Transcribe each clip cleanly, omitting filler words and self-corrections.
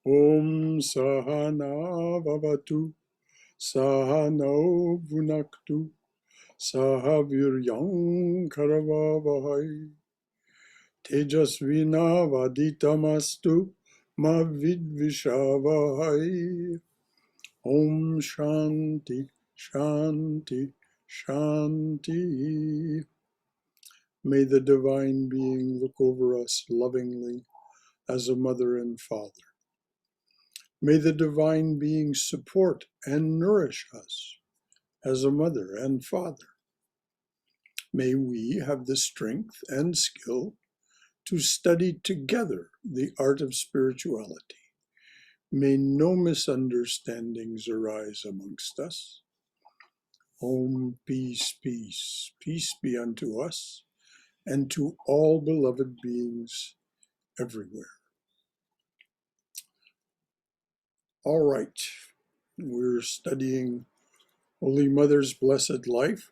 Om Sahana Vavatu Sahano Vunaktu Sahaviryam Karavavahai Tejasvina Vaditamastu Ma Vidvishavahai. Om Shanti Shanti Shanti. May the Divine Being look over us lovingly as a mother and father. May the Divine Being support and nourish us as a mother and father. May we have the strength and skill to study together the art of spirituality. May no misunderstandings arise amongst us. Om, peace, peace, peace be unto us and to all beloved beings everywhere. All right, we're studying Holy Mother's Blessed Life.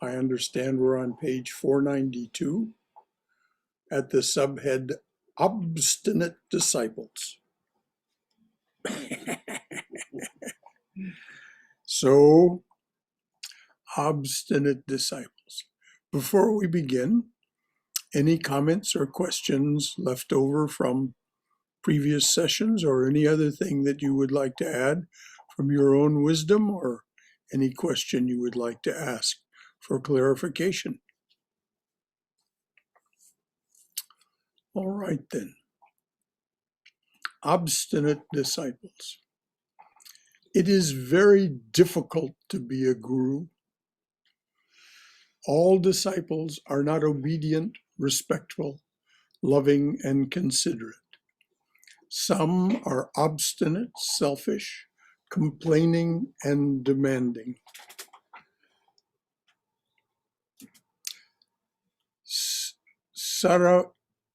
I understand we're on page 492 at the subhead Obstinate Disciples. So, obstinate disciples. Before we begin, any comments or questions left over from previous sessions or any other thing that you would like to add from your own wisdom or any question you would like to ask for clarification? All right then. Obstinate disciples. It is very difficult to be a guru. All disciples are not obedient, respectful, loving, and considerate. Some are obstinate, selfish, complaining, and demanding.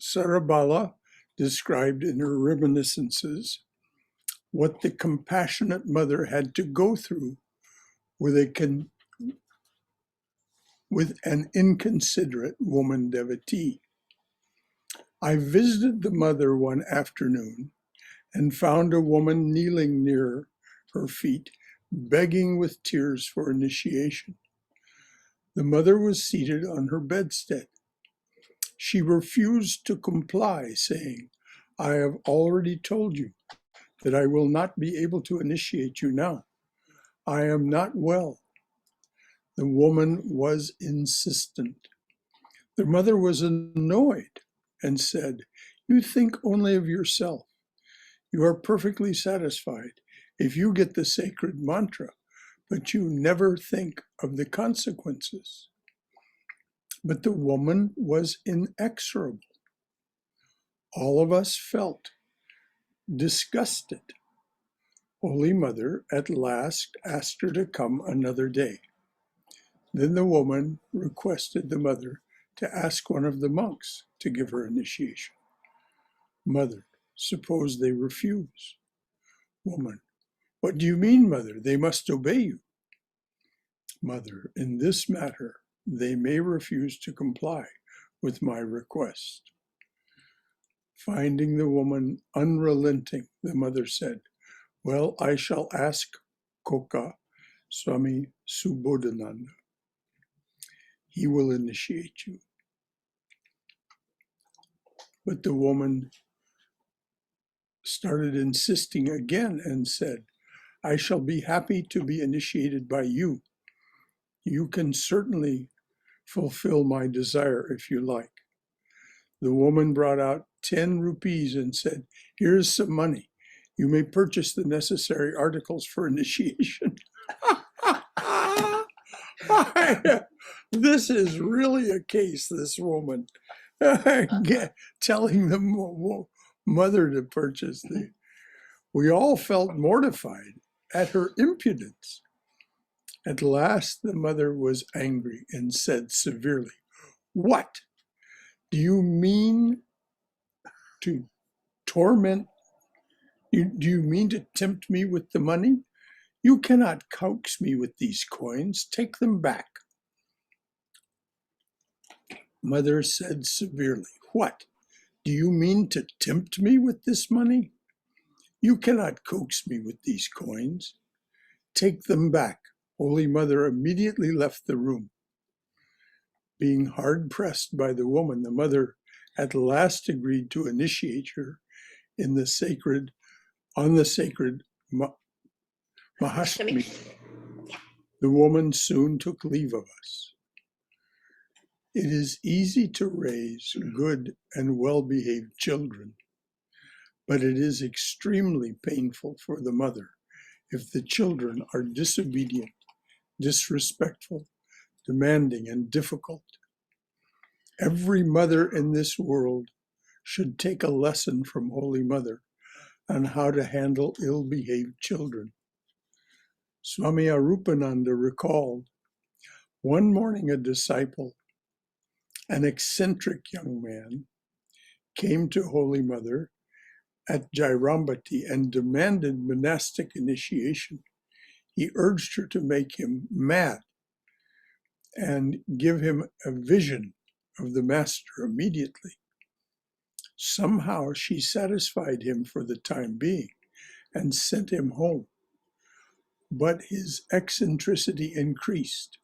Sarabala described in her reminiscences what the compassionate mother had to go through with an inconsiderate woman devotee. I visited the mother one afternoon and found a woman kneeling near her feet, begging with tears for initiation. The mother was seated on her bedstead. She refused to comply, saying, "I have already told you that I will not be able to initiate you now. I am not well." The woman was insistent. The mother was annoyed and said, "You think only of yourself. You are perfectly satisfied if you get the sacred mantra, but you never think of the consequences." But the woman was inexorable. All of us felt disgusted. Holy Mother at last asked her to come another day. Then the woman requested the mother to ask one of the monks to give her initiation. Mother, suppose they refuse? Woman, what do you mean, mother? They must obey you. Mother, in this matter, they may refuse to comply with my request. Finding the woman unrelenting, the mother said, "Well, I shall ask Koka, Swami Subodhananda. He will initiate you." But the woman started insisting again and said, "I shall be happy to be initiated by you. You can certainly fulfill my desire if you like." The woman brought out 10 rupees and said, "Here's some money. You may purchase the necessary articles for initiation." This is really a case, this woman. Telling the mother to purchase the. We all felt mortified at her impudence. At last the mother was angry and said severely, "What? Do you mean to torment? Do you mean to tempt me with the money? You cannot coax me with these coins. Take them back." Mother said severely, "What? Do you mean to tempt me with this money? You cannot coax me with these coins. Take them back. Holy Mother immediately left the room. Being hard-pressed by the woman, the mother at last agreed to initiate her on the sacred Mahashtami. The woman soon took leave of us. It is easy to raise good and well-behaved children, but it is extremely painful for the mother if the children are disobedient, disrespectful, demanding, and difficult. Every mother in this world should take a lesson from Holy Mother on how to handle ill-behaved children. Swami Arupananda recalled, one morning a disciple, an eccentric young man, came to Holy Mother at Jairambati and demanded monastic initiation. He urged her to make him mad and give him a vision of the master immediately. Somehow she satisfied him for the time being and sent him home. But his eccentricity increased,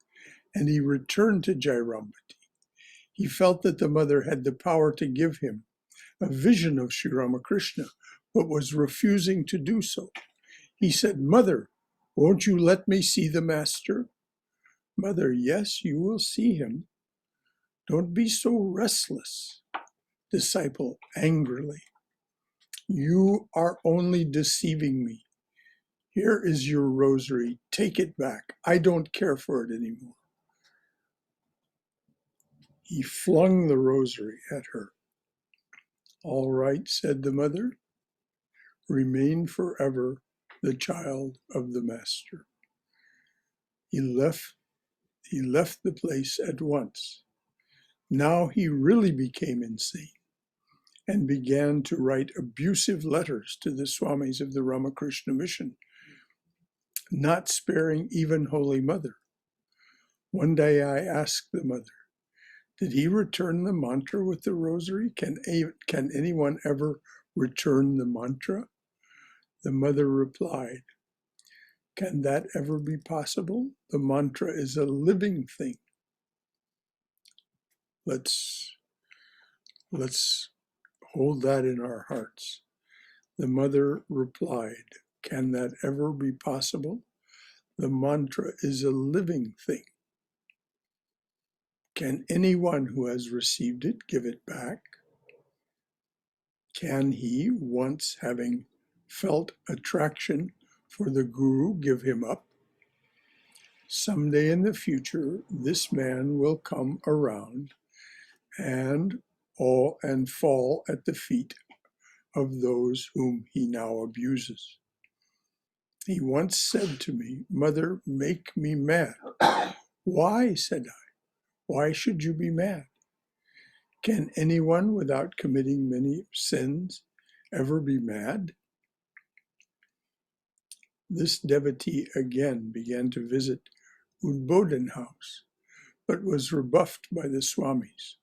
and he returned to Jairambati. He felt that the mother had the power to give him a vision of Sri Ramakrishna, but was refusing to do so. He said, Mother, won't you let me see the master? Mother, yes, you will see him. Don't be so restless. Disciple angrily, you are only deceiving me. Here is your rosary. Take it back. I don't care for it anymore. He flung the rosary at her. All right, said the mother. Remain forever the child of the master. He left the place at once. Now he really became insane and began to write abusive letters to the Swamis of the Ramakrishna Mission, not sparing even Holy Mother. One day I asked the mother, did he return the mantra with the rosary? Can anyone ever return the mantra? The mother replied, can that ever be possible? The mantra is a living thing. Let's hold that in our hearts. The mother replied, can that ever be possible? The mantra is a living thing. Can anyone who has received it give it back? Can he, once having felt attraction for the Guru, give him up? Someday in the future, this man will come around and fall at the feet of those whom he now abuses. He once said to me, Mother, make me mad. Why, said I, why should you be mad? Can anyone without committing many sins ever be mad? This devotee again began to visit Udbodhan house, but was rebuffed by the Swamis.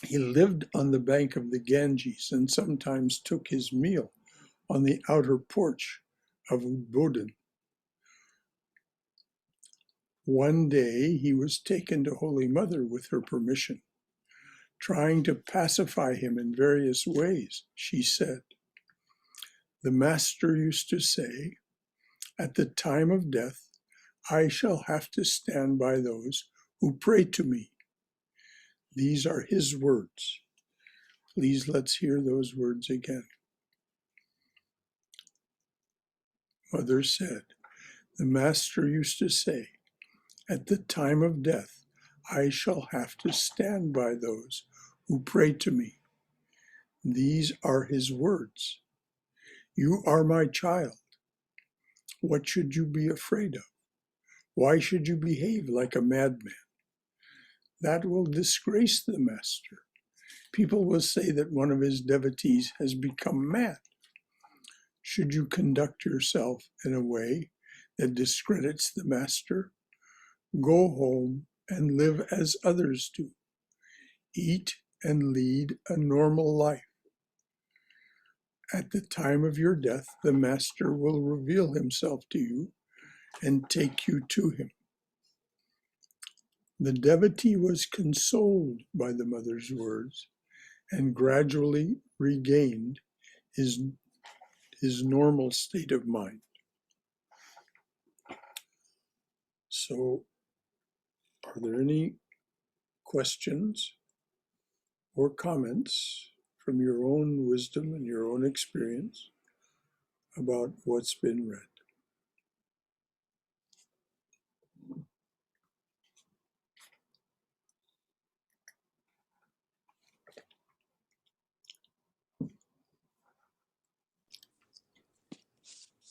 He lived on the bank of the Ganges and sometimes took his meal on the outer porch of Udbodhan. One day he was taken to Holy Mother with her permission. Trying to pacify him in various ways, she said, the master used to say, at the time of death, I shall have to stand by those who pray to me. These are his words. Please let's hear those words again. Mother said, the master used to say, at the time of death, I shall have to stand by those who pray to me. These are his words. You are my child. What should you be afraid of? Why should you behave like a madman? That will disgrace the master. People will say that one of his devotees has become mad. Should you conduct yourself in a way that discredits the master? Go home and live as others do. Eat and lead a normal life. At the time of your death, the Master will reveal himself to you and take you to him. The devotee was consoled by the mother's words and gradually regained his normal state of mind. So, are there any questions or comments from your own wisdom and your own experience about what's been read?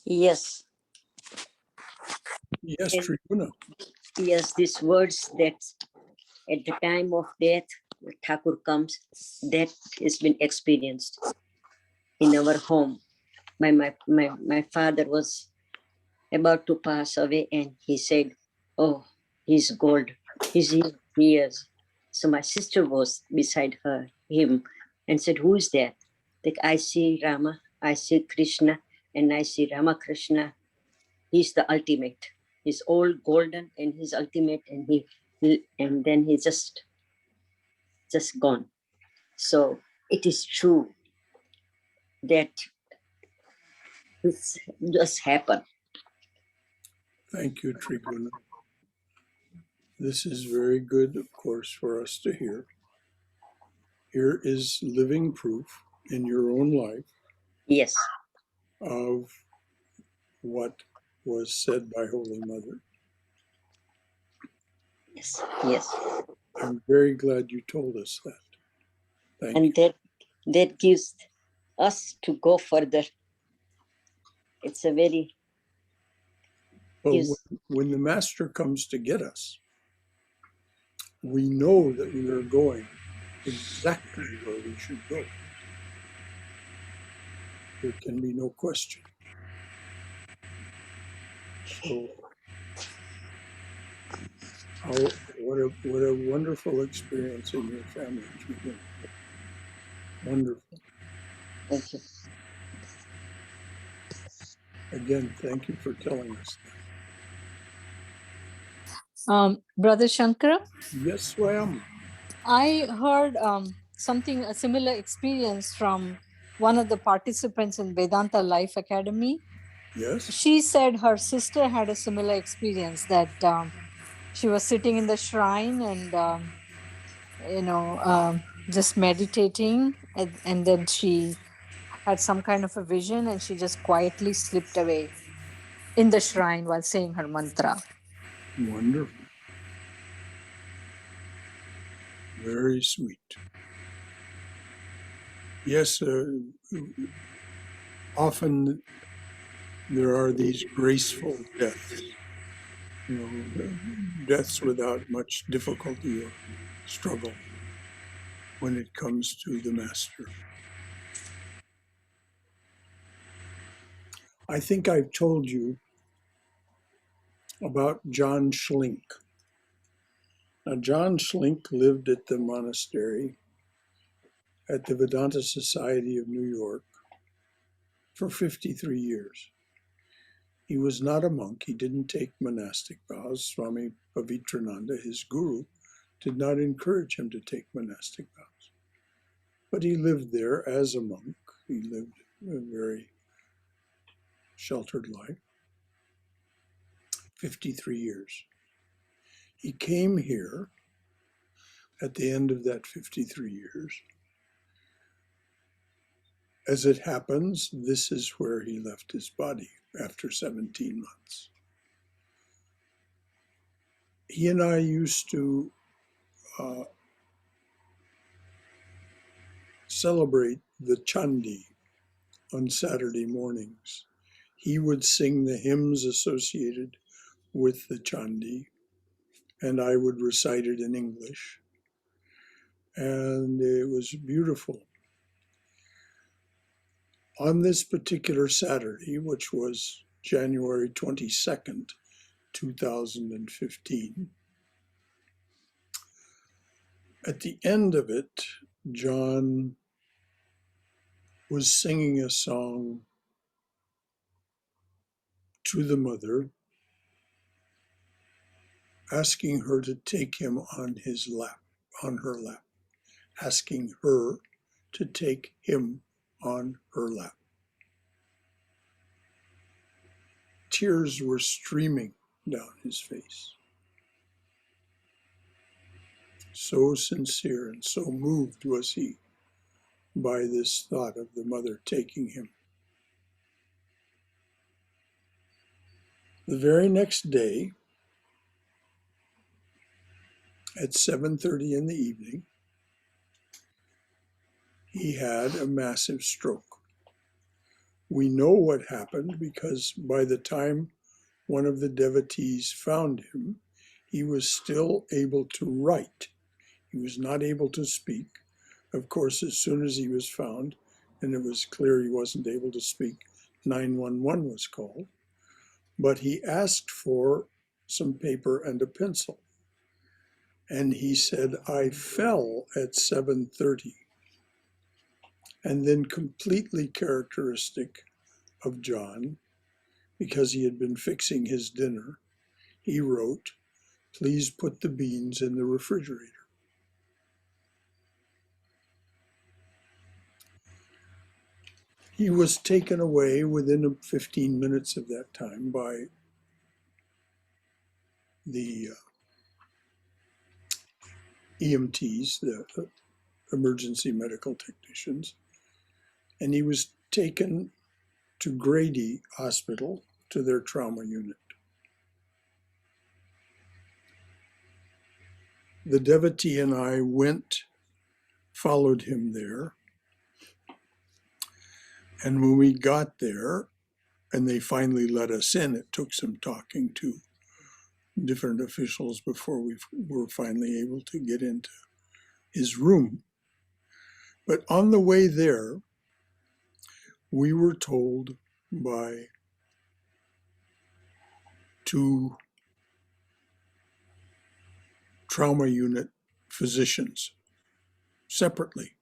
Yes. Yes, Tribuna. Yes, these words that at the time of death, Thakur comes, that has been experienced in our home. My father was about to pass away and he said, oh, he's gold. He's here. He is. So my sister was beside him and said, who is that? Like, I see Rama, I see Krishna, and I see Ramakrishna. He's the ultimate. He's all golden and he's ultimate, and and then he just gone. So it is true that this just happened. Thank you, Tribuna. This is very good, of course, for us to hear. Here is living proof in your own life Yes. of what was said by Holy Mother. Yes. Yes. I'm very glad you told us that. Thank And you. that gives us to go further. It's a very Well, when the Master comes to get us, we know that we are going exactly where we should go. There can be no question. So, what a wonderful experience in your family, Tribuna. Wonderful. Thank you. Again, thank you for telling us that. Brother Shankara, Yes, Swayam. I heard something, a similar experience from one of the participants in Vedanta Life Academy. Yes. She said her sister had a similar experience, that she was sitting in the shrine and, just meditating. And then she had some kind of a vision and she just quietly slipped away in the shrine while saying her mantra. Wonderful. Very sweet. Yes, often there are these graceful deaths, deaths without much difficulty or struggle when it comes to the Master. I think I've told you about John Schlink. Now, John Schlink lived at the monastery at the Vedanta Society of New York for 53 years. He was not a monk. He didn't take monastic vows. Swami Pavitrananda, his guru, did not encourage him to take monastic vows. But he lived there as a monk. He lived a very sheltered life, 53 years. He came here at the end of that 53 years. As it happens, this is where he left his body after 17 months. He and I used to celebrate the Chandi on Saturday mornings. He would sing the hymns associated with the Chandi, and I would recite it in English. And it was beautiful. On this particular Saturday, which was January 22nd, 2015, at the end of it, John was singing a song to the mother, asking her to take him on his lap, on her lap, asking her to take him on her lap. Tears were streaming down his face. So sincere and so moved was he by this thought of the mother taking him. The very next day, at 7:30 in the evening, he had a massive stroke. We know what happened because by the time one of the devotees found him, he was still able to write. He was not able to speak. Of course, as soon as he was found, and it was clear he wasn't able to speak, 911 was called. But he asked for some paper and a pencil. And he said, I fell at 7:30. And then, completely characteristic of John, because he had been fixing his dinner, he wrote, please put the beans in the refrigerator. He was taken away within 15 minutes of that time by the EMTs, the emergency medical technicians, and he was taken to Grady Hospital to their trauma unit. The devotee and I followed him there. And when we got there, and they finally let us in, it took some talking to different officials before we were finally able to get into his room. But on the way there, we were told by two trauma unit physicians separately.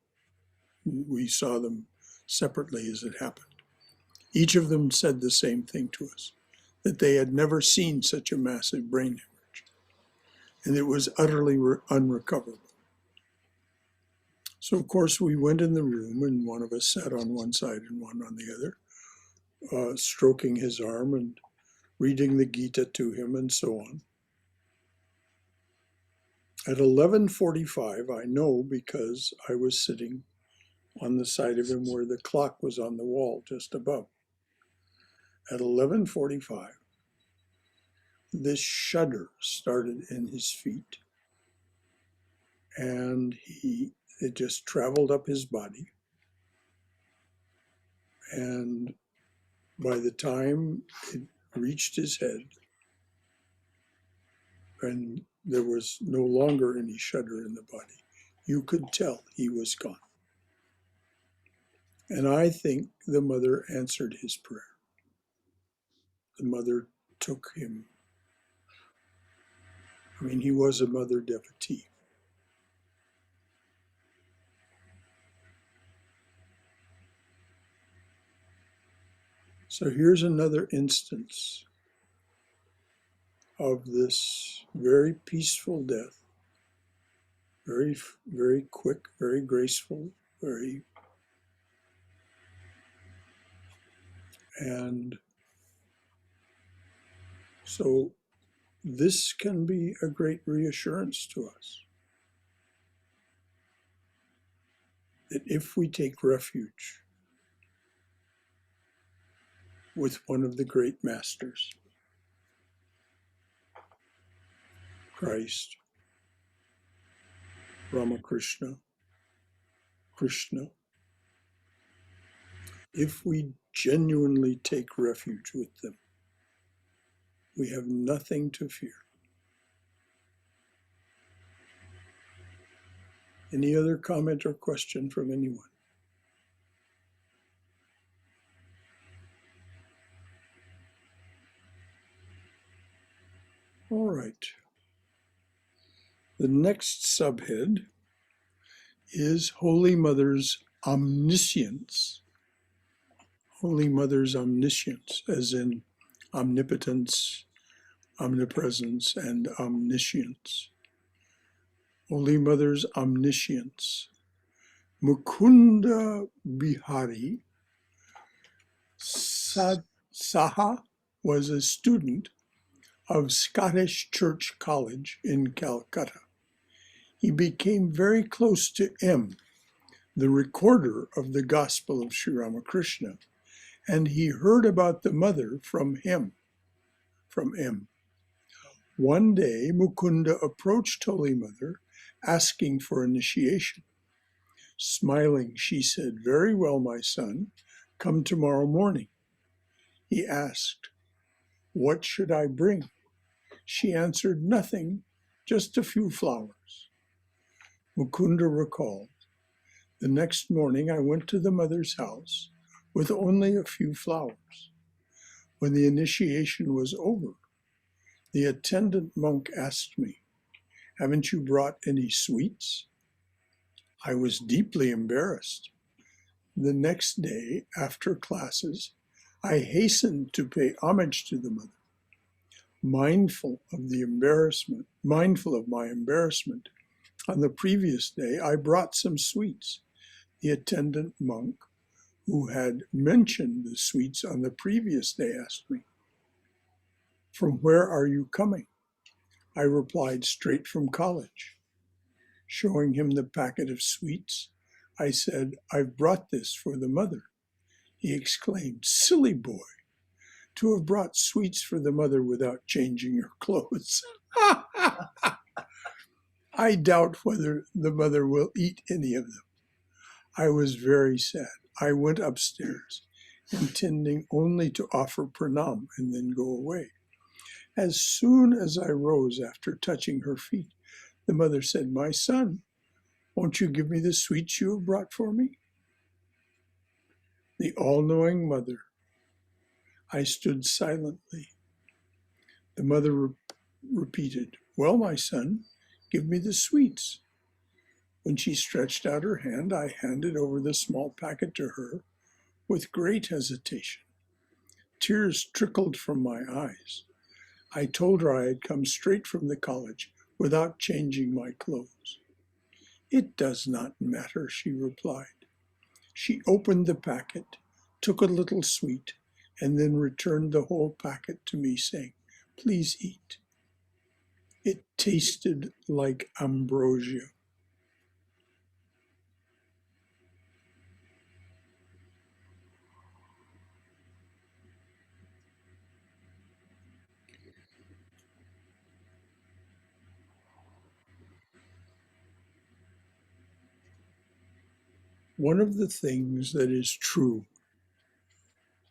We saw them separately as it happened. Each of them said the same thing to us, that they had never seen such a massive brain hemorrhage, and it was utterly unrecoverable. So, of course, we went in the room, and one of us sat on one side and one on the other, stroking his arm and reading the Gita to him and so on. At 11:45, I know because I was sitting on the side of him where the clock was on the wall just above. At 11:45, this shudder started in his feet, and it just traveled up his body. And by the time it reached his head, and there was no longer any shudder in the body, you could tell he was gone. And I think the mother answered his prayer. The mother took him. I mean, he was a mother devotee. So here's another instance of this very peaceful death, very, very quick, very graceful, and so this can be a great reassurance to us that if we take refuge with one of the great masters, Christ, Ramakrishna, Krishna, if we genuinely take refuge with them, we have nothing to fear. Any other comment or question from anyone? All right. The next subhead is Holy Mother's omniscience Holy Mother's omniscience, as in omnipotence, omnipresence, and omniscience. Holy Mother's omniscience. Mukunda Bihari Saha was a student of Scottish Church College in Calcutta. He became very close to M, the recorder of the Gospel of Sri Ramakrishna, and he heard about the mother from him, from M. One day, Mukunda approached Holy Mother, asking for initiation. Smiling, she said, "Very well, my son, come tomorrow morning." He asked, "What should I bring?" She answered, "Nothing, just a few flowers." Mukunda recalled, "The next morning I went to the mother's house with only a few flowers. When the initiation was over, the attendant monk asked me, 'Haven't you brought any sweets?' I was deeply embarrassed. The next day, after classes, I hastened to pay homage to the mother. Mindful of my embarrassment, on the previous day, I brought some sweets. The attendant monk, who had mentioned the sweets on the previous day, asked me, 'From where are you coming?' I replied, 'Straight from college.' Showing him the packet of sweets, I said, 'I've brought this for the mother.' He exclaimed, 'Silly boy, to have brought sweets for the mother without changing your clothes.' I doubt whether the mother will eat any of them. I was very sad. I went upstairs, intending only to offer pranam and then go away. As soon as I rose after touching her feet, the mother said, 'My son, won't you give me the sweets you have brought for me?' The all-knowing mother. I stood silently. The mother repeated, 'Well, my son, give me the sweets.' When she stretched out her hand, I handed over the small packet to her with great hesitation. Tears trickled from my eyes. I told her I had come straight from the college without changing my clothes. 'It does not matter,' she replied. She opened the packet, took a little sweet, and then returned the whole packet to me, saying, 'Please eat.' It tasted like ambrosia. One of the things that is true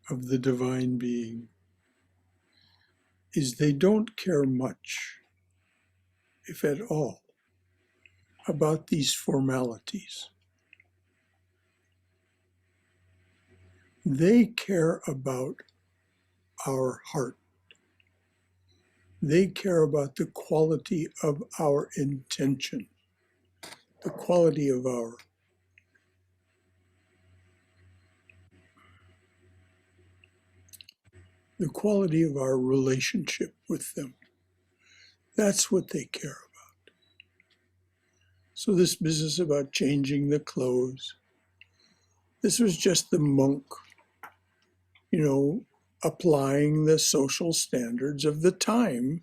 of the divine being is they don't care much, if at all, about these formalities. They care about our heart. They care about the quality of our intention, the quality of our relationship with them. That's what they care about. So this business about changing the clothes, this was just the monk, applying the social standards of the time.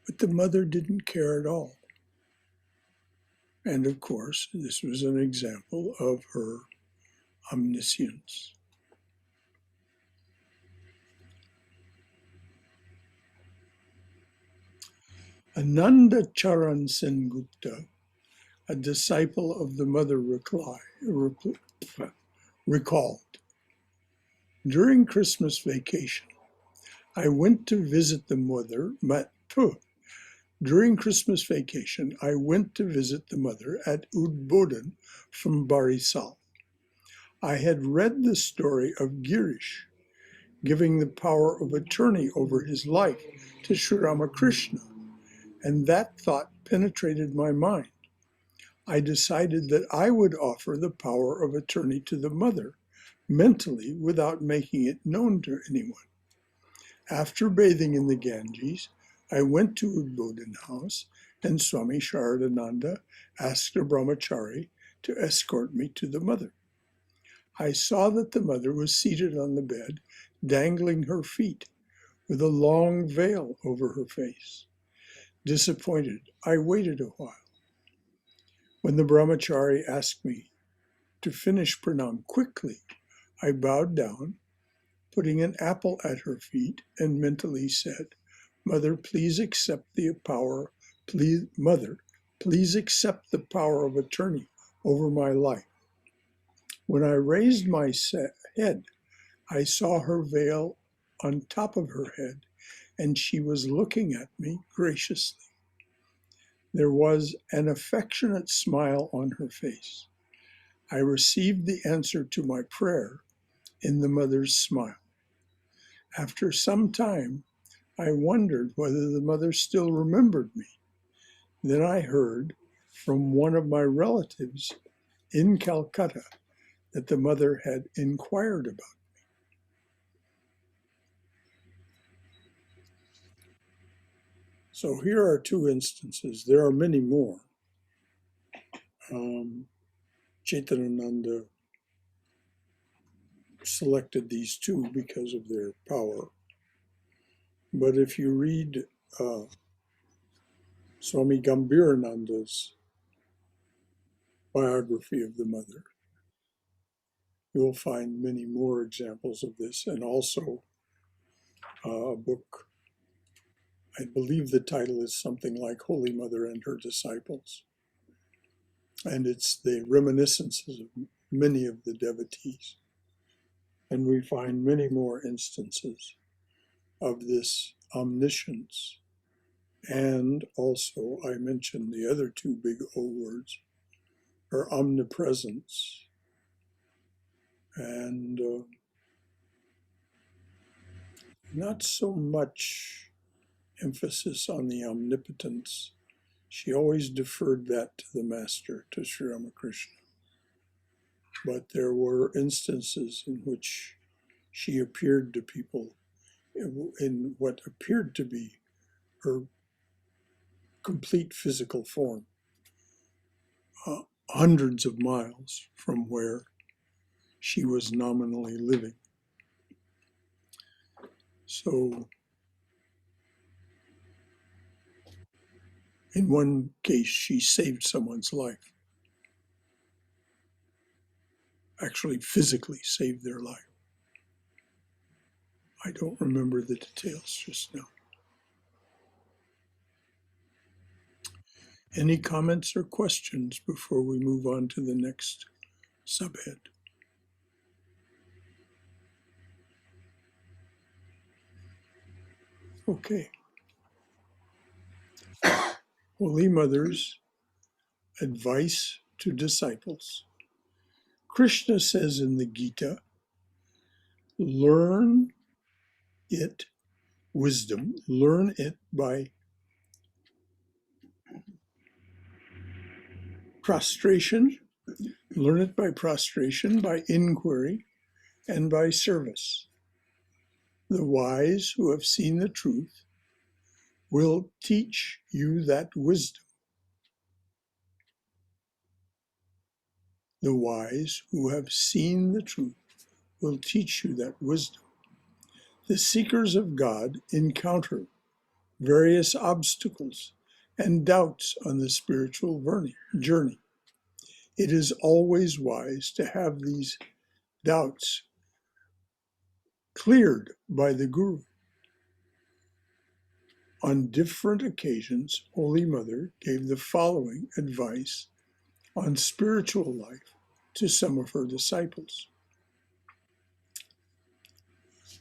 But the mother didn't care at all. And of course, this was an example of her omniscience. Ananda Charan Sengupta, a disciple of the mother, recalled, "During Christmas vacation, I went to visit the mother. During Christmas vacation, I went to visit the mother at Udbodhan from Barisal. I had read the story of Girish giving the power of attorney over his life to Sri Ramakrishna, and that thought penetrated my mind. I decided that I would offer the power of attorney to the mother mentally without making it known to anyone. After bathing in the Ganges, I went to Udbodhan house and Swami Sharadananda asked a brahmachari to escort me to the mother. I saw that the mother was seated on the bed, dangling her feet, with a long veil over her face. Disappointed, I waited a while. When the brahmachari asked me to finish pranam quickly, I bowed down, putting an apple at her feet, and mentally said, Mother, please accept the power, please accept the power of attorney over my life. When I raised my head, I saw her veil on top of her head, and she was looking at me graciously. There was an affectionate smile on her face. I received the answer to my prayer in the mother's smile. After some time, I wondered whether the mother still remembered me. Then I heard from one of my relatives in Calcutta that the mother had inquired about. So here are two instances. There are many more. Chaitananda selected these two because of their power. But if you read Swami Gambirananda's biography of the mother, you'll find many more examples of this, and also a book, I believe the title is something like Holy Mother and Her Disciples. And it's the reminiscences of many of the devotees. And we find many more instances of this omniscience. And also, I mentioned the other two big O words, are omnipresence and not so much emphasis on the omnipotence. She always deferred that to the master, to Sri Ramakrishna. But there were instances in which she appeared to people in what appeared to be her complete physical form, hundreds of miles from where she was nominally living. So in one case, she saved someone's life, actually physically saved their life. I don't remember the details just now. Any comments or questions before we move on to the next subhead? Okay. Holy Mother's advice to disciples. Krishna says in the Gita, learn it, wisdom, learn it by prostration, learn it by prostration, by inquiry, and by service. The wise who have seen the truth will teach you that wisdom. The wise who have seen the truth will teach you that wisdom. The seekers of God encounter various obstacles and doubts on the spiritual journey. It is always wise to have these doubts cleared by the Guru. On different occasions, Holy Mother gave the following advice on spiritual life to some of her disciples.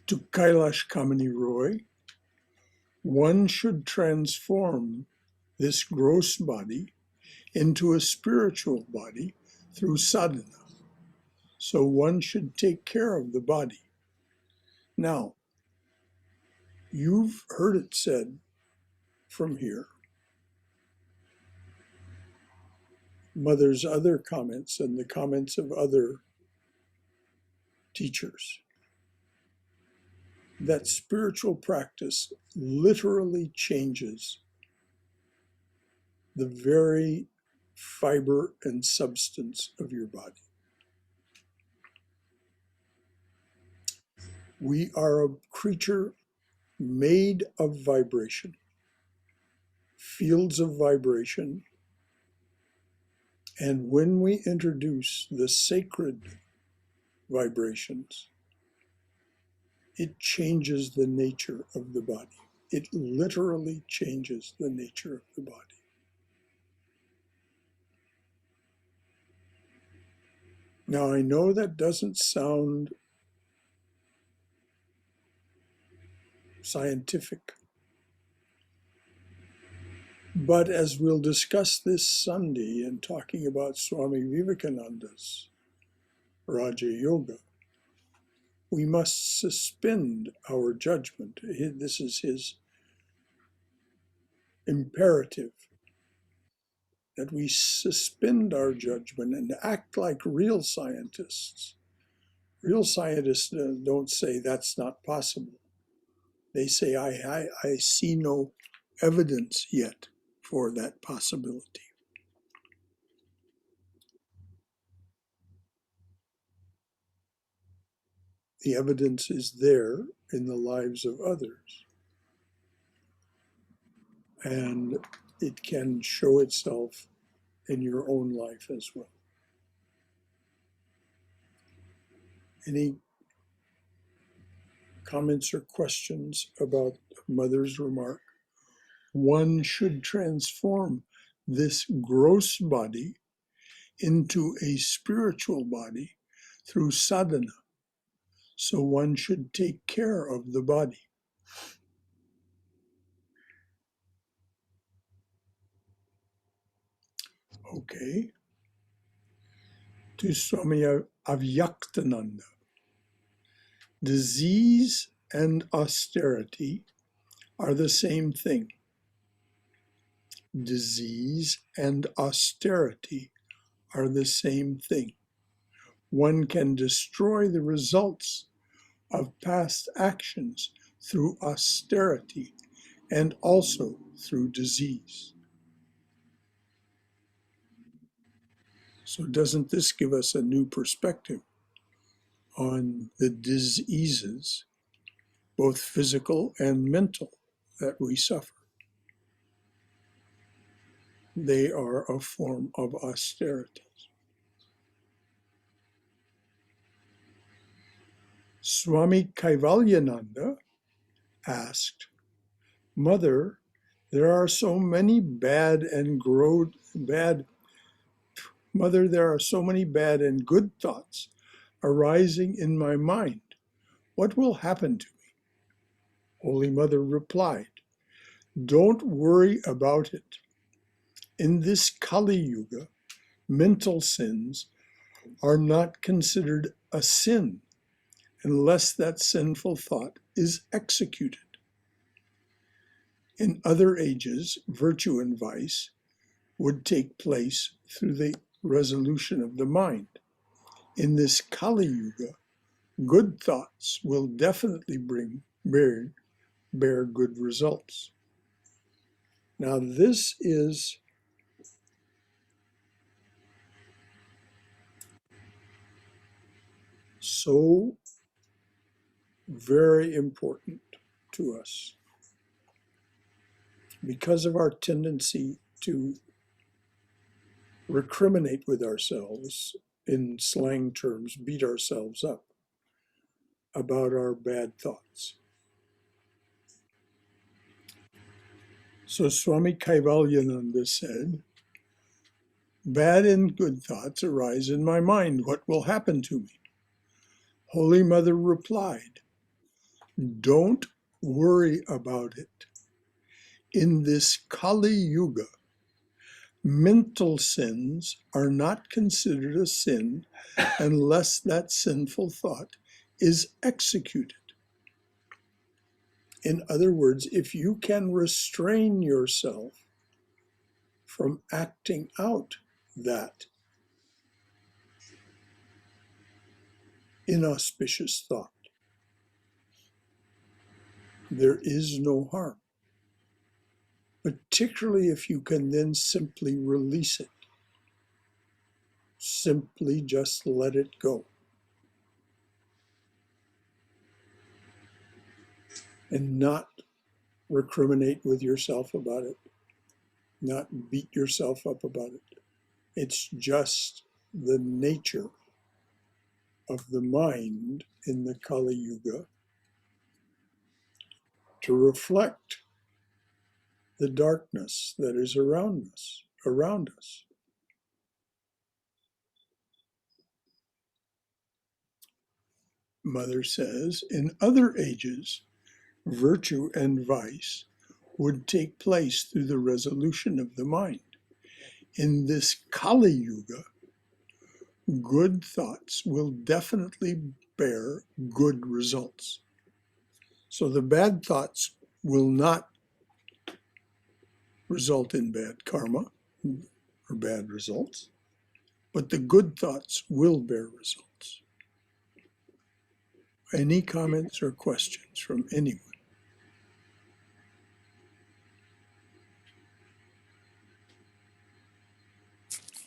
To Kailash Kamini Roy, one should transform this gross body into a spiritual body through sadhana. So one should take care of the body. Now, you've heard it said from here Mother's other comments and the comments of other teachers, that spiritual practice literally changes the very fiber and substance of your body. We are a creature made of vibration, fields of vibration, and when we introduce the sacred vibrations, it changes the nature of the body. It literally changes the nature of the body. Now, I know that doesn't sound scientific, but as we'll discuss this Sunday in talking about Swami Vivekananda's Raja Yoga, we must suspend our judgment. This is his imperative, that we suspend our judgment and act like real scientists. Real scientists don't say that's not possible. They say, I see no evidence yet for that possibility. The evidence is there in the lives of others, and it can show itself in your own life as well. Any comments or questions about Mother's remark? One should transform this gross body into a spiritual body through sadhana. So one should take care of the body. Okay. To Swami Avyaktananda. Disease and austerity are the same thing. Disease and austerity are the same thing. One can destroy the results of past actions through austerity and also through disease. So doesn't this give us a new perspective on the diseases, both physical and mental, that we suffer? They are a form of austerity. Swami Kaivalyananda asked, Mother, there are so many bad and good thoughts arising in my mind. What will happen to me? Holy Mother replied, don't worry about it. In this Kali Yuga, mental sins are not considered a sin unless that sinful thought is executed. In other ages, virtue and vice would take place through the resolution of the mind. In this Kali Yuga, good thoughts will definitely bear good results. Now, this is so very important to us because of our tendency to recriminate with ourselves, in slang terms, beat ourselves up about our bad thoughts. So Swami Kaivalyananda said, bad and good thoughts arise in my mind. What will happen to me? Holy Mother replied, don't worry about it. In this Kali Yuga, mental sins are not considered a sin unless that sinful thought is executed. In other words, if you can restrain yourself from acting out that inauspicious thought, there is no harm, particularly if you can then simply release it. Simply just let it go. And not recriminate with yourself about it, not beat yourself up about it. It's just the nature of the mind in the Kali Yuga to reflect the darkness that is around us. Mother says, in other ages, virtue and vice would take place through the resolution of the mind. In this Kali Yuga, good thoughts will definitely bear good results. So the bad thoughts will not result in bad karma or bad results, but the good thoughts will bear results. Any comments or questions from anyone?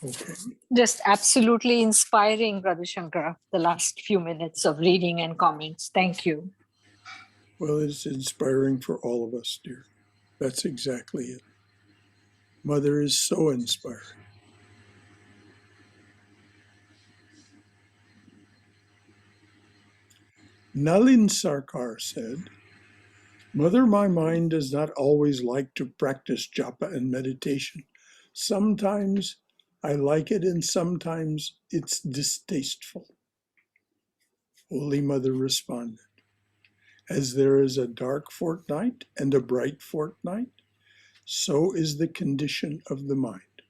Okay. Just absolutely inspiring, Brother Shankara, the last few minutes of reading and comments. Thank you. Well, it's inspiring for all of us, dear. That's exactly it. Mother is so inspiring. Nalin Sarkar said, Mother, my mind does not always like to practice japa and meditation. Sometimes I like it and sometimes it's distasteful. Holy Mother responded, as there is a dark fortnight and a bright fortnight, so is the condition of the mind,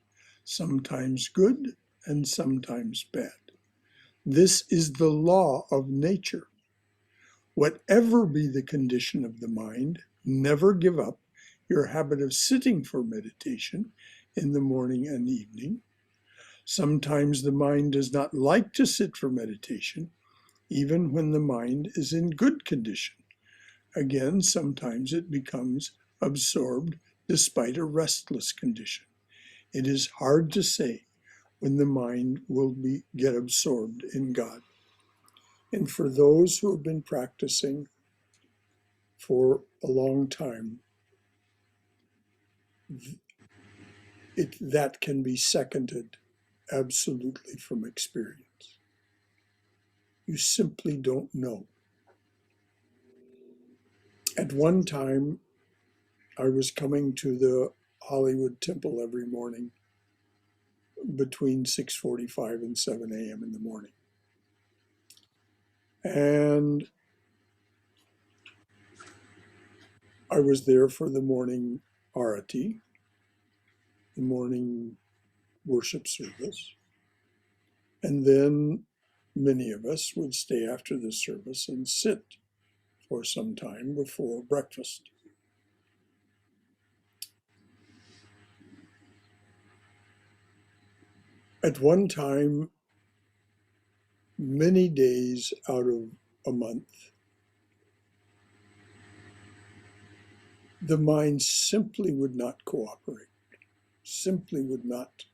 sometimes good and sometimes bad. This is the law of nature. Whatever be the condition of the mind, never give up your habit of sitting for meditation in the morning and evening. Sometimes the mind does not like to sit for meditation, even when the mind is in good condition. Again, sometimes it becomes absorbed despite a restless condition. It is hard to say when the mind will get absorbed in God. And for those who have been practicing for a long time, that can be seconded absolutely from experience. You simply don't know. At one time, I was coming to the Hollywood Temple every morning between 6:45 and 7 a.m. in the morning. And I was there for the morning arati, the morning worship service. And then many of us would stay after the service and sit for some time before breakfast. At one time, many days out of a month, the mind simply would not cooperate, simply would not.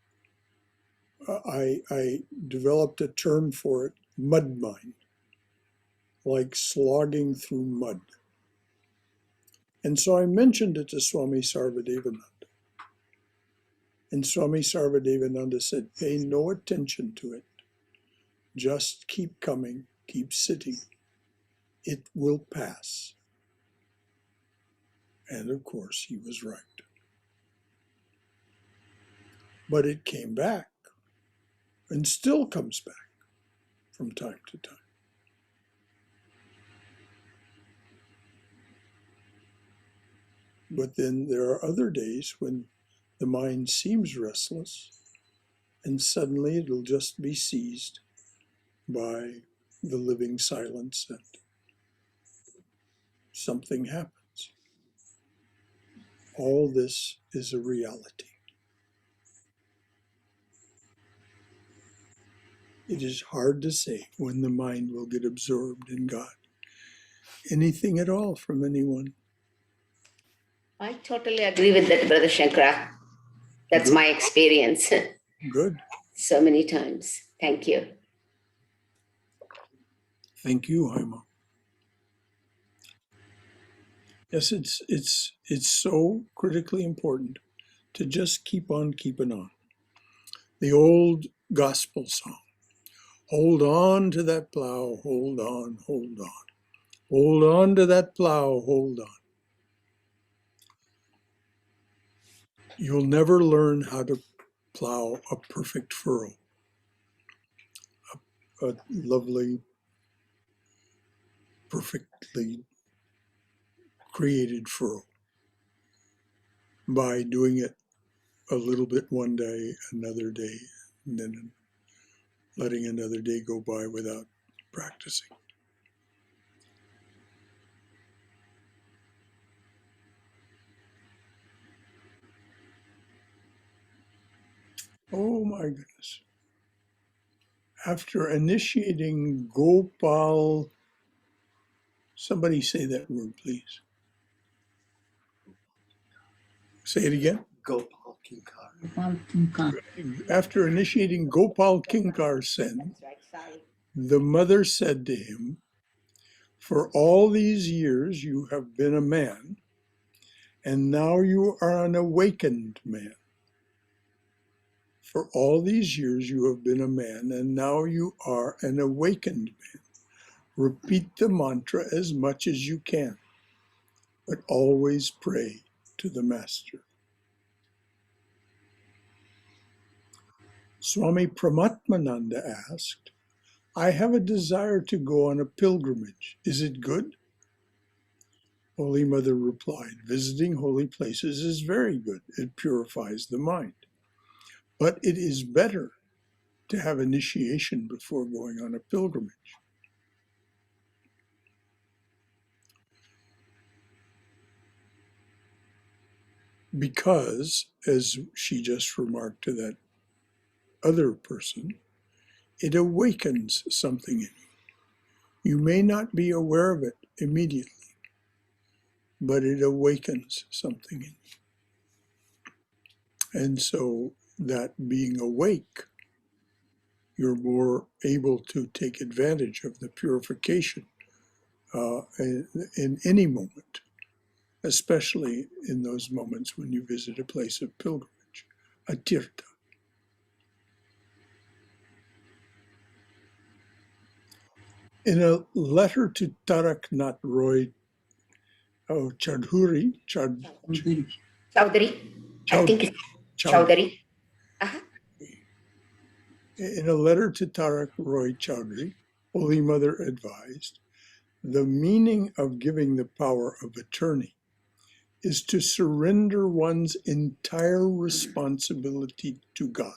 I developed a term for it, mud mind, like slogging through mud. And so I mentioned it to Swami Sarvadevananda. And Swami Sarvadevananda said, pay no attention to it. Just keep coming, keep sitting. It will pass. And of course, he was right. But it came back and still comes back from time to time. But then there are other days when the mind seems restless and suddenly it'll just be seized by the living silence and something happens. All this is a reality. It is hard to say when the mind will get absorbed in God. Anything at all from anyone? I totally agree with that, Brother Shankara. That's Good. my experience Good. so many times. Thank you. Thank you, Haima. Yes, it's so critically important to just keep on keeping on. The old gospel song, hold on to that plow, hold on, hold on. Hold on to that plow, hold on. You'll never learn how to plow a perfect furrow, a lovely, perfectly created furrow, by doing it a little bit one day, another day, and then letting another day go by without practicing. Oh my goodness. After initiating Gopal, somebody say that word, please. Say it again. Gopal Kinkar. Gopal Kinkar. After initiating Gopal Kinkar Sen, That's right, sorry. the mother said to him, for all these years you have been a man, and now you are an awakened man. For all these years you have been a man, and now you are an awakened man. Repeat the mantra as much as you can, but always pray to the Master. Swami Pramatmananda asked, I have a desire to go on a pilgrimage. Is it good? Holy Mother replied, visiting holy places is very good. It purifies the mind. But it is better to have initiation before going on a pilgrimage. Because, as she just remarked to that other person, it awakens something in you. You may not be aware of it immediately, but it awakens something in you. And so that being awake, you're more able to take advantage of the purification in any moment, especially in those moments when you visit a place of pilgrimage, a tirtha. In a letter to Taraknath Roy Chaudhuri, Chaudhary. Chowdhury. I Chaud- think it's Chaud- Chowdhury. Uh-huh. in a letter to Tarak Roy Chaudhuri, Holy Mother advised, the meaning of giving the power of attorney is to surrender one's entire responsibility to God.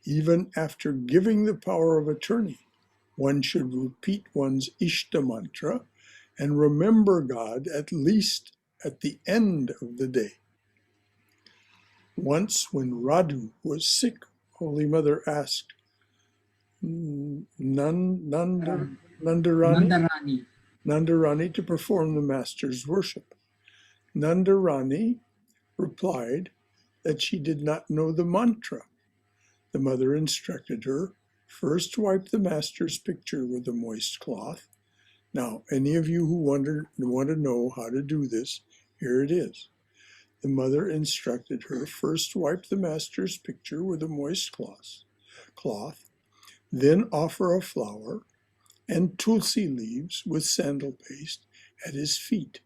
Even after giving the power of attorney, one should repeat one's Ishta mantra and remember God at least at the end of the day. Once, when Radu was sick, Holy Mother asked Nandarani. Nandarani to perform the Master's worship. Nandarani replied that she did not know the mantra. The mother instructed her, first wipe the Master's picture with a moist cloth. Now, any of you who want to know how to do this, here it is. The mother instructed her, first wipe the Master's picture with a moist cloth, then offer a flower and tulsi leaves with sandal paste at his feet.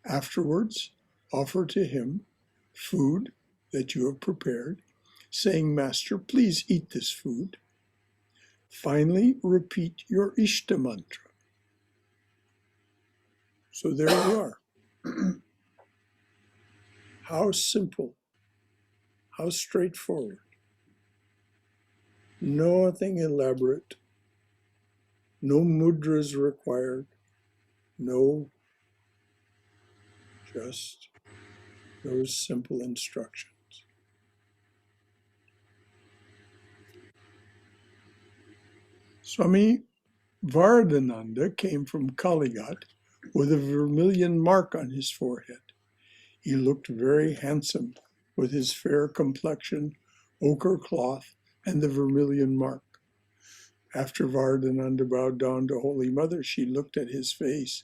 Afterwards, offer to him food that you have prepared, saying, Master, please eat this food. Finally, repeat your Ishta mantra. So there you are. How simple, how straightforward. Nothing elaborate, no mudras required, no, just those simple instructions. Swami Varadananda came from Kaligat with a vermilion mark on his forehead. He looked very handsome with his fair complexion, ochre cloth, and the vermilion mark. After Varadananda bowed down to Holy Mother, she looked at his face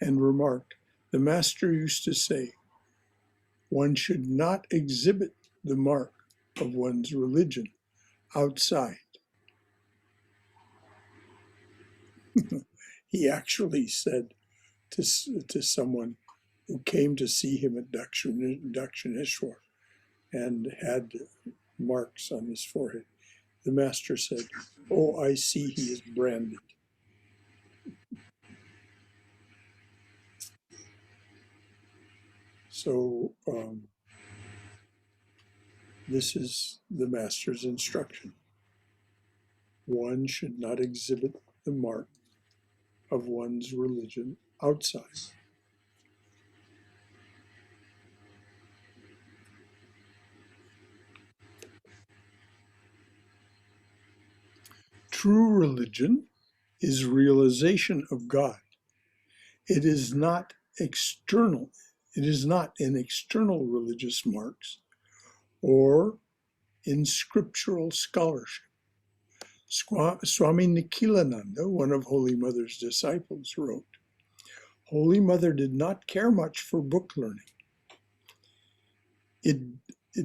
and remarked, "The master used to say, one should not exhibit the mark of one's religion outside." He actually said to someone who came to see him at Dakshineshwar and had marks on his forehead, the master said, "Oh, I see he is branded." So this is the master's instruction. One should not exhibit the mark of one's religion outside. True religion is realization of God. It is not external. It is not in external religious marks or in scriptural scholarship. Swami Nikhilananda, one of Holy Mother's disciples, wrote, "Holy Mother did not care much for book learning. It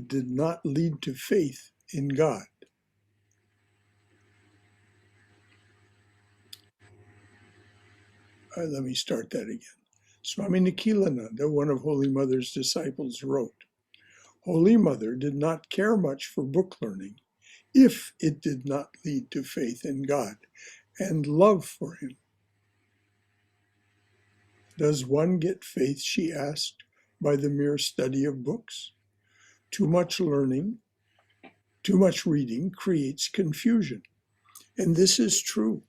did not lead to faith in God." Let me start that again. Swami Nikhilananda, one of Holy Mother's disciples, wrote, "Holy Mother did not care much for book learning if it did not lead to faith in God and love for Him." "Does one get faith," she asked, "by the mere study of books? Too much learning, too much reading creates confusion." And this is true.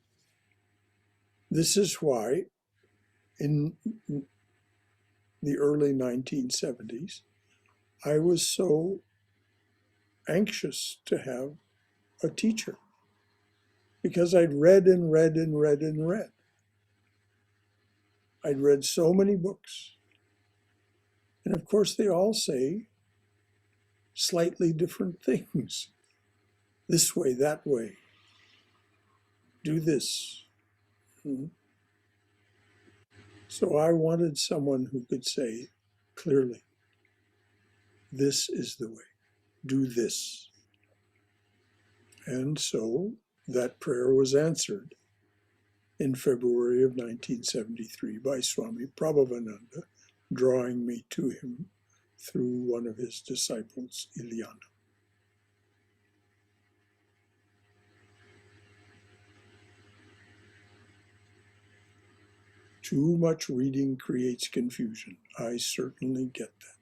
This is why in the early 1970s, I was so anxious to have a teacher because I'd read and read and read and read. I'd read so many books. And of course, they all say slightly different things. This way, that way. Do this. So I wanted someone who could say clearly, this is the way. Do this. And so that prayer was answered in February of 1973 by Swami Prabhavananda, drawing me to him through one of his disciples, Ilyana. Too much reading creates confusion. I certainly get that.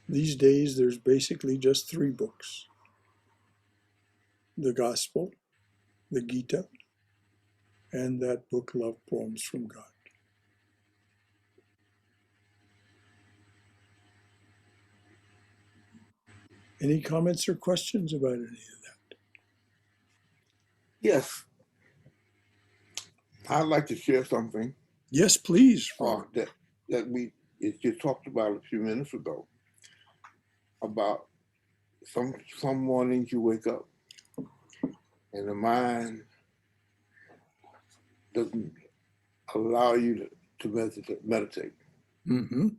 These days, there's basically just 3 books: the Gospel, the Gita, and that book, Love Poems from God. Any comments or questions about any of that? Yes. I'd like to share something. Yes, please. That we just talked about a few minutes ago, about some mornings you wake up and the mind doesn't allow you to meditate. Mm-hmm.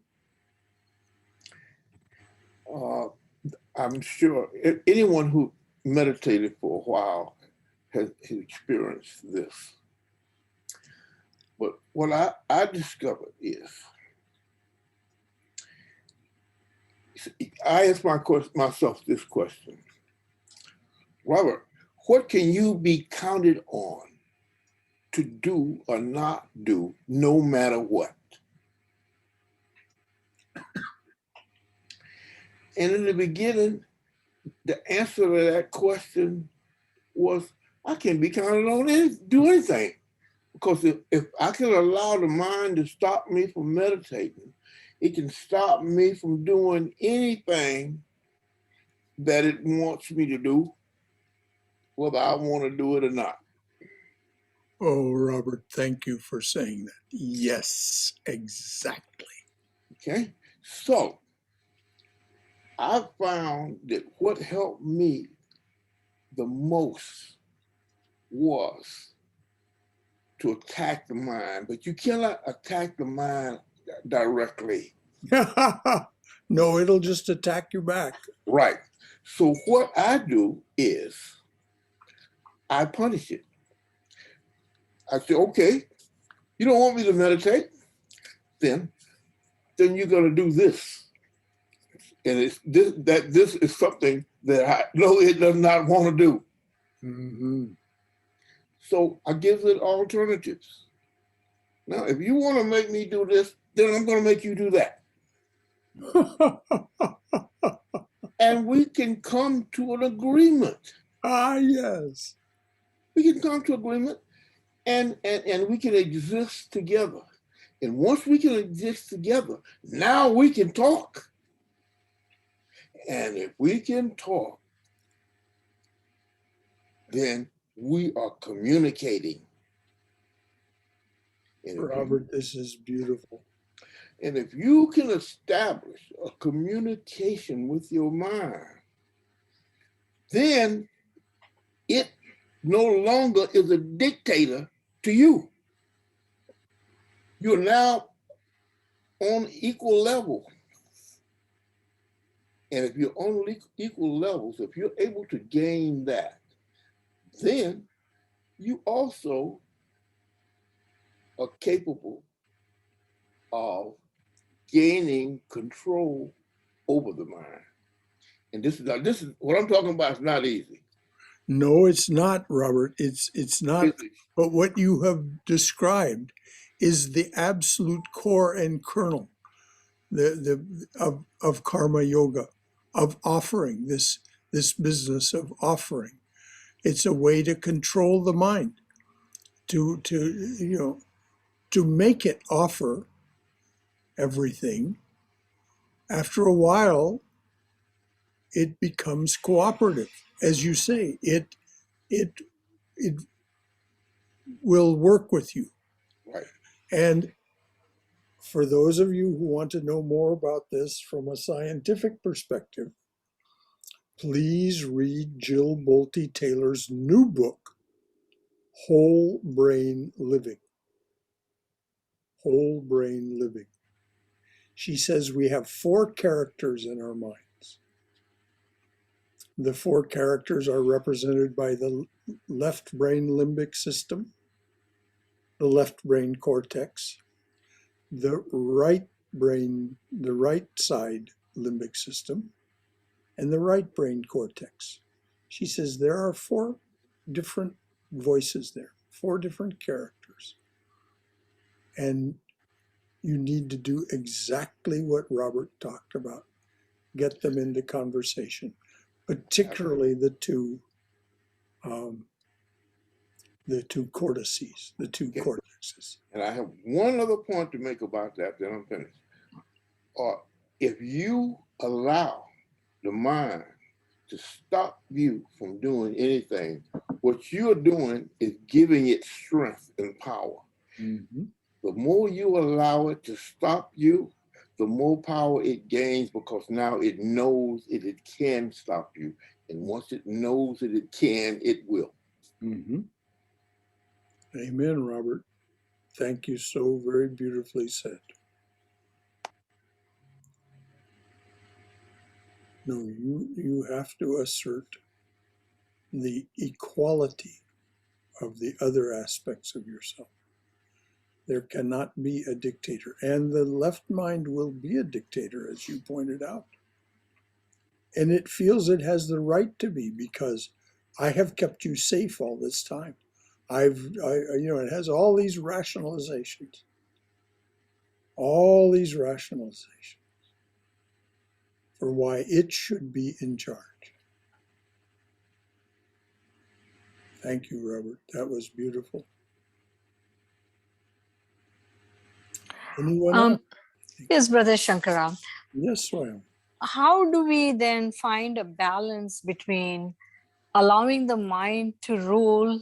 I'm sure anyone who meditated for a while has experienced this. But what I discovered is, I asked myself this question: Robert, what can you be counted on to do or not do, no matter what? And in the beginning, the answer to that question was, I can't be counted on to do anything. Because if I can allow the mind to stop me from meditating, it can stop me from doing anything that it wants me to do, whether I want to do it or not. Oh, Robert, thank you for saying that. Yes, exactly. Okay? So I found that what helped me the most was to attack the mind, but you cannot attack the mind directly. No, it'll just attack you back. Right. So what I do is I punish it. I say, okay, you don't want me to meditate, then you're gonna do this. And it's this is something that I know it does not want to do. Mm-hmm. So I give it alternatives. Now, if you want to make me do this, then I'm going to make you do that. And we can come to an agreement. Ah, yes. We can come to agreement and we can exist together. And once we can exist together, now we can talk. And if we can talk, then we are communicating. And Robert, this is beautiful. And if you can establish a communication with your mind, then it no longer is a dictator to you. You're now on equal level. And if you're on equal levels, if you're able to gain that, then you also are capable of gaining control over the mind. And this is what I'm talking about. Is not easy. No, it's not, Robert. It's not. But what you have described is the absolute core and kernel of karma yoga, of offering this business of offering. It's a way to control the mind, to make it offer everything. After a while, it becomes cooperative. As you say, it will work with you. Right. And for those of you who want to know more about this from a scientific perspective, please read Jill Bolte Taylor's new book, Whole Brain Living. Whole Brain Living. She says we have 4 characters in our minds. The 4 characters are represented by the left brain limbic system, the left brain cortex, the right side limbic system, and the right brain cortex. She says there are 4 different voices there, 4 different characters. And you need to do exactly what Robert talked about. Get them into conversation, particularly the two cortices, the 2 cortexes. And I have one other point to make about that, then I'm finished. If you allow the mind to stop you from doing anything, what you're doing is giving it strength and power. Mm-hmm. The more you allow it to stop you, the more power it gains, because now it knows it can stop you. And once it knows that it can, it will. Mm-hmm. Amen, Robert. Thank you so very beautifully said. No, you have to assert the equality of the other aspects of yourself. There cannot be a dictator, and the left mind will be a dictator, as you pointed out. And it feels it has the right to be, because I have kept you safe all this time. It has all these rationalizations for why it should be in charge. Thank you, Robert. That was beautiful. Anyone else? Yes, Brother Shankara. Yes, Swam. how do we then find a balance between allowing the mind to rule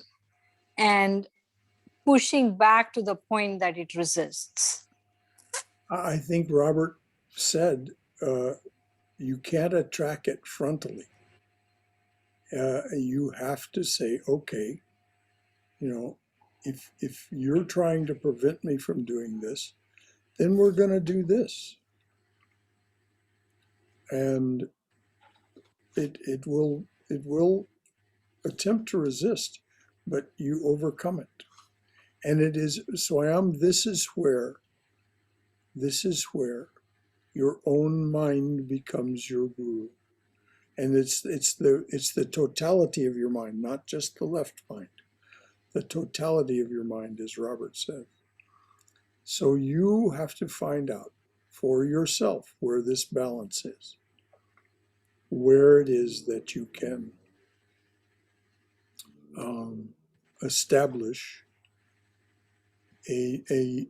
and pushing back to the point that it resists? I think Robert said you can't attack it frontally. You have to say, okay, if you're trying to prevent me from doing this, then we're going to do this. And it will attempt to resist, but you overcome it. And it is, Swayam, this is where your own mind becomes your guru. And it's the totality of your mind, not just the left mind. The totality of your mind, as Robert said. So you have to find out for yourself where this balance is, where it is that you can establish a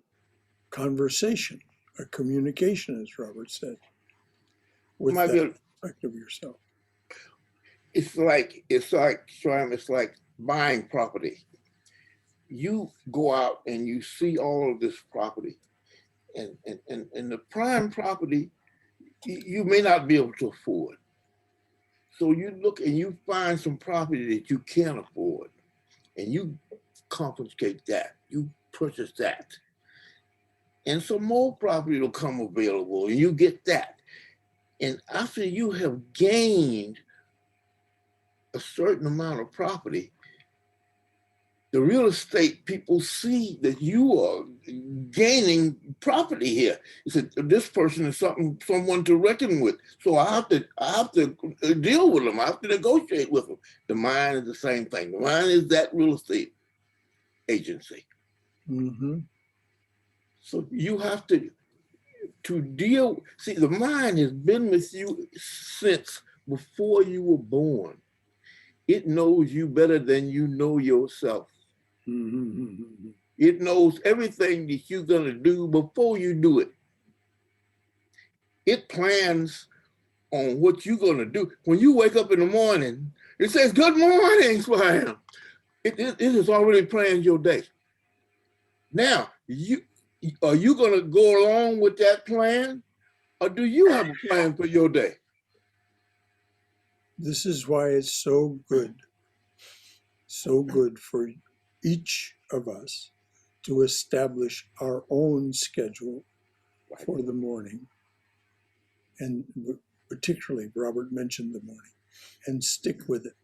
conversation, a communication, as Robert said, with that aspect of yourself. It's like buying property. You go out and you see all of this property, and the prime property you may not be able to afford. So you look and you find some property that you can afford, and you confiscate that, you purchase that. And some more property will come available and you get that. And after you have gained a certain amount of property, the real estate people see that you are gaining property here. It's this person is someone to reckon with. So I have to deal with them. I have to negotiate with them. The mind is the same thing. The mind is that real estate agency. Mm-hmm. So you have to deal. See, the mind has been with you since before you were born. It knows you better than you know yourself. Mm-hmm. It knows everything that you're going to do before you do it. It plans on what you're going to do. When you wake up in the morning, it says, "Good morning, Swam." It has already planned your day. Now, are you going to go along with that plan, or do you have a plan for your day? This is why it's so good for each of us to establish our own schedule for the morning. And particularly, Robert mentioned the morning, and stick with it.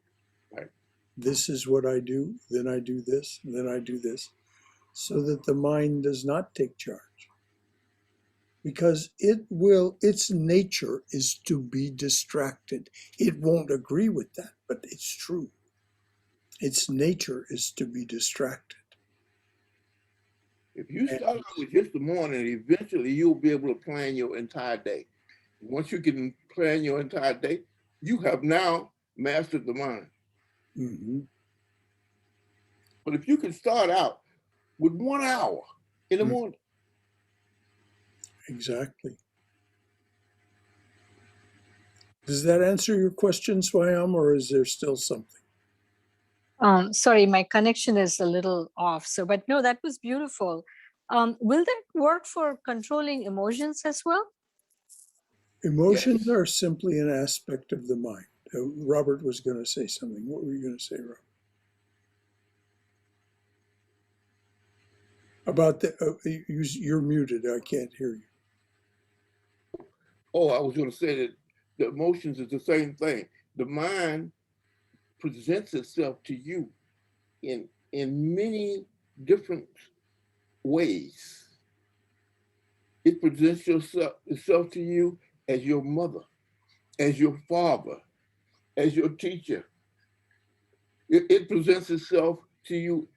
Right. This is what I do, then I do this, and then I do this, so that the mind does not take charge. Because its nature is to be distracted. It won't agree with that, but it's true. Its nature is to be distracted. If you start out with just the morning, eventually you'll be able to plan your entire day. Once you can plan your entire day, you have now mastered the mind. Mm-hmm. But if you can start out with 1 hour in the morning. Exactly. Does that answer your question, Swayam, or is there still something? Sorry, my connection is a little off. But no, that was beautiful. Will that work for controlling emotions as well? Emotions are simply an aspect of the mind. Robert was going to say something. What were you going to say, Robert? About you're muted. I can't hear you. Oh, I was going to say that the emotions is the same thing. The mind presents itself to you in many different ways. It presents itself to you as your mother, as your father, as your teacher. It presents itself to you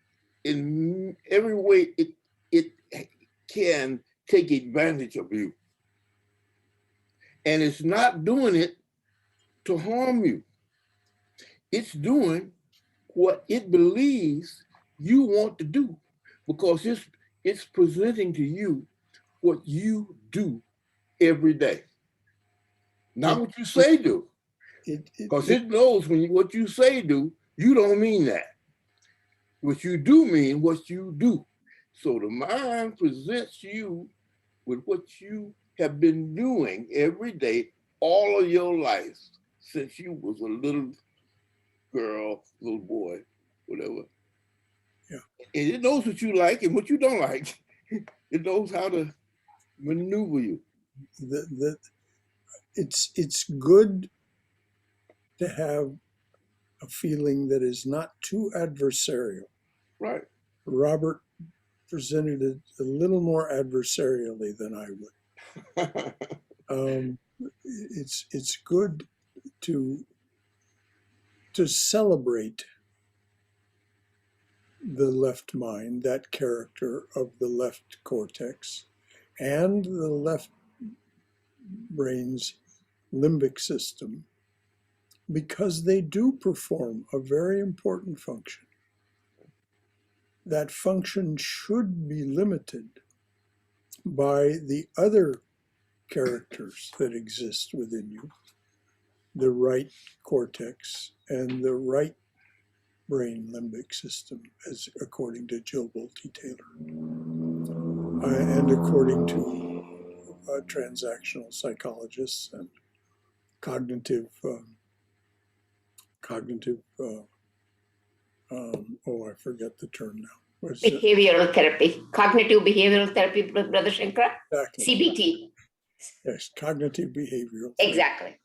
in every way it can take advantage of you. And it's not doing it to harm you. It's doing what it believes you want to do, because it's presenting to you what you do every day. Not It- what you say do. Because it it knows what you say do, you don't mean that. What you do mean what you do. So the mind presents you with what you have been doing every day, all of your life, since you was a little girl, little boy, whatever. Yeah. And it knows what you like and what you don't like. It knows how to maneuver you. it's good to have a feeling that is not too adversarial. Right. Robert presented it a little more adversarially than I would. It's good to celebrate the left mind, that character of the left cortex, and the left brain's limbic system, because they do perform a very important function. That function should be limited by the other characters that exist within you, the right cortex and the right brain limbic system, as according to Jill Bolte Taylor, and according to transactional psychologists and cognitive I forget the term now. Behavioral therapy, cognitive behavioral therapy, Brother Shankara. Exactly. CBT. Yes, cognitive behavioral therapy. Exactly.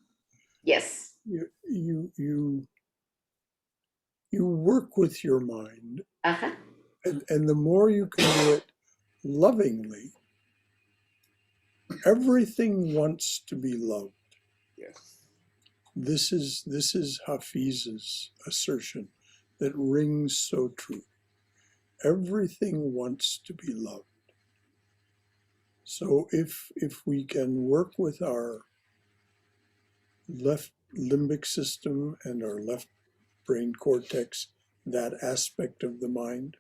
Yes. You work with your mind, Uh-huh. and the more you can do it lovingly, everything wants to be loved. Yes. This is Hafiz's assertion that rings so true. Everything wants to be loved. So if we can work with our left limbic system and our left brain cortex, that aspect of the mind,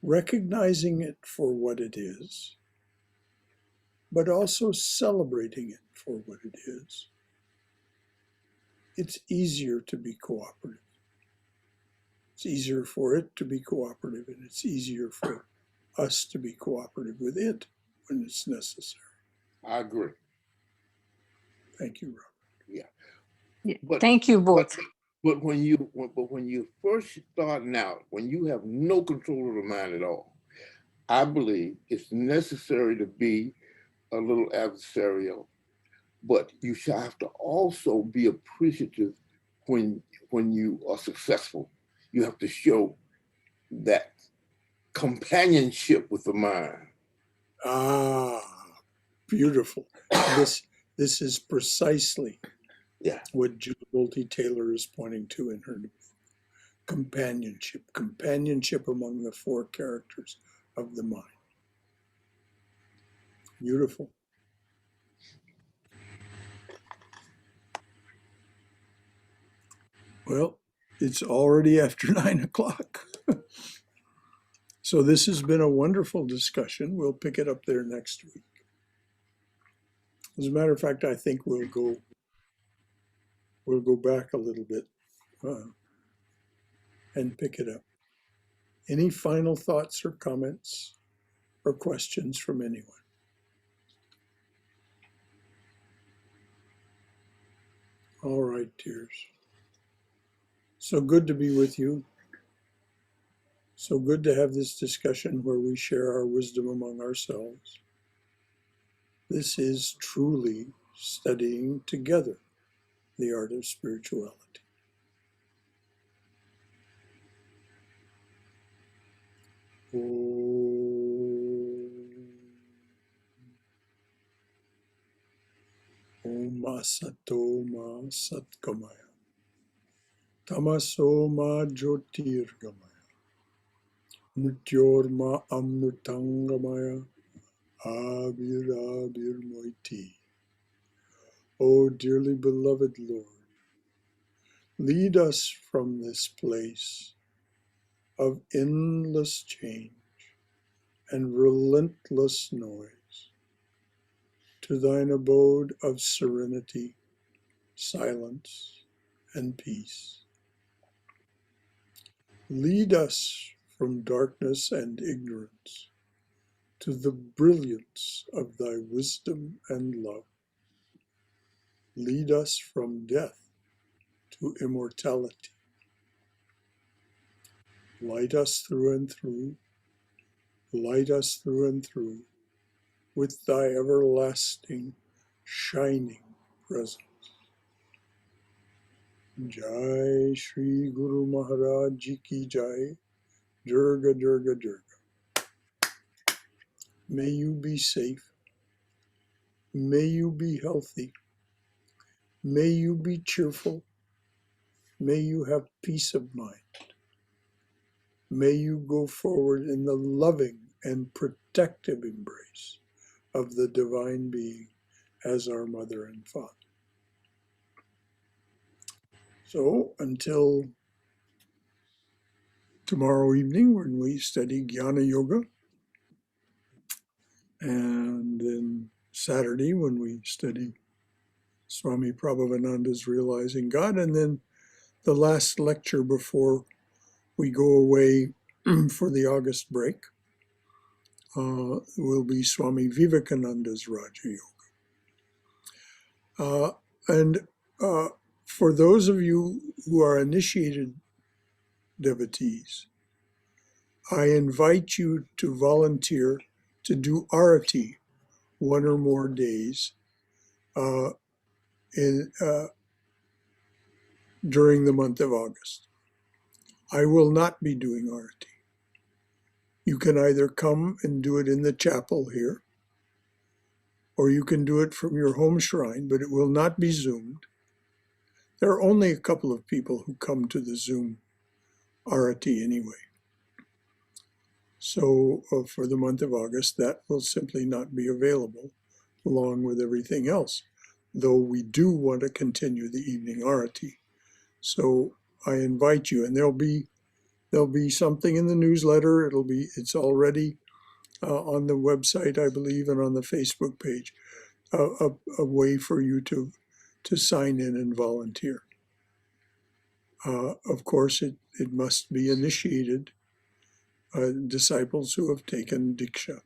recognizing it for what it is, but also celebrating it for what it is, it's easier to be cooperative. It's easier for it to be cooperative, and it's easier for us to be cooperative with it when it's necessary. I agree. Thank you, Robert. Yeah. Yeah. But, Thank you both. But when you first starting out, when you have no control of the mind at all, I believe it's necessary to be a little adversarial, but you shall have to also be appreciative when you are successful. You have to show that companionship with the mind. Ah, beautiful. This is precisely what Jill Bolte Taylor is pointing to in her book. Companionship among the four characters of the mind. Beautiful. Well, it's already after 9 o'clock. So this has been a wonderful discussion. We'll pick it up there next week. As a matter of fact, I think we'll go back a little bit and pick it up. Any final thoughts or comments or questions from anyone? All right, dears. So good to be with you. So good to have this discussion where we share our wisdom among ourselves. This is truly studying together the art of spirituality. Om Asato Ma Satgamaya. Tamaso Ma Jyotirgamaya. Mrityorma Amritangamaya. Abir Moiti. Oh, dearly beloved Lord, lead us from this place of endless change and relentless noise to thine abode of serenity, silence, and peace. Lead us from darkness and ignorance to the brilliance of thy wisdom and love. Lead us from death to immortality. Light us through and through, light us through and through with thy everlasting, shining presence. Jai Shri Guru Maharaj Ji Ki Jai, Durga Durga Durga. May you be safe, may you be healthy, may you be cheerful, may you have peace of mind. May you go forward in the loving and protective embrace of the Divine Being as our Mother and Father. So until tomorrow evening when we study Jnana Yoga, and then Saturday when we study Swami Prabhavananda's Realizing God, and then the last lecture before we go away for the August break will be Swami Vivekananda's Raja Yoga. And for those of you who are initiated devotees, I invite you to volunteer to do arati one or more days during the month of August. I will not be doing arati. You can either come and do it in the chapel here, or you can do it from your home shrine, but it will not be Zoomed. There are only a couple of people who come to the Zoom arati anyway. So for the month of August, that will simply not be available along with everything else, though we do want to continue the evening arati. So I invite you, and there'll be something in the newsletter. It's already on the website, I believe, and on the Facebook page, a way for you to sign in and volunteer. Of course, it must be initiated disciples who have taken Diksha.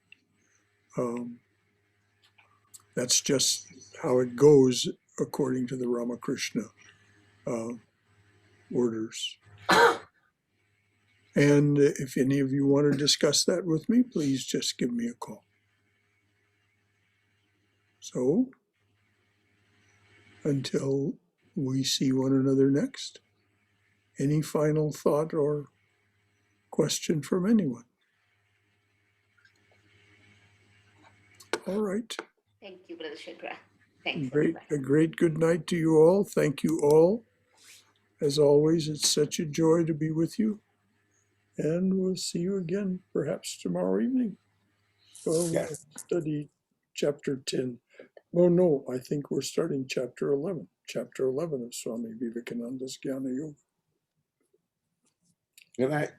That's just how it goes according to the Ramakrishna orders. And if any of you want to discuss that with me, please just give me a call. So, until we see one another next, any final thought or question from anyone? All right. Thank you, Brother Shankara. Thanks. A great good night to you all. Thank you all. As always, it's such a joy to be with you. And we'll see you again, perhaps tomorrow evening. Well, we'll study chapter 10. Oh, no, I think we're starting chapter 11. Chapter 11 of Swami Vivekananda's Jnana Yoga. Good night.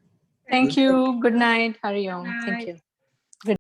Thank you. Good night, Hari Om. Thank you.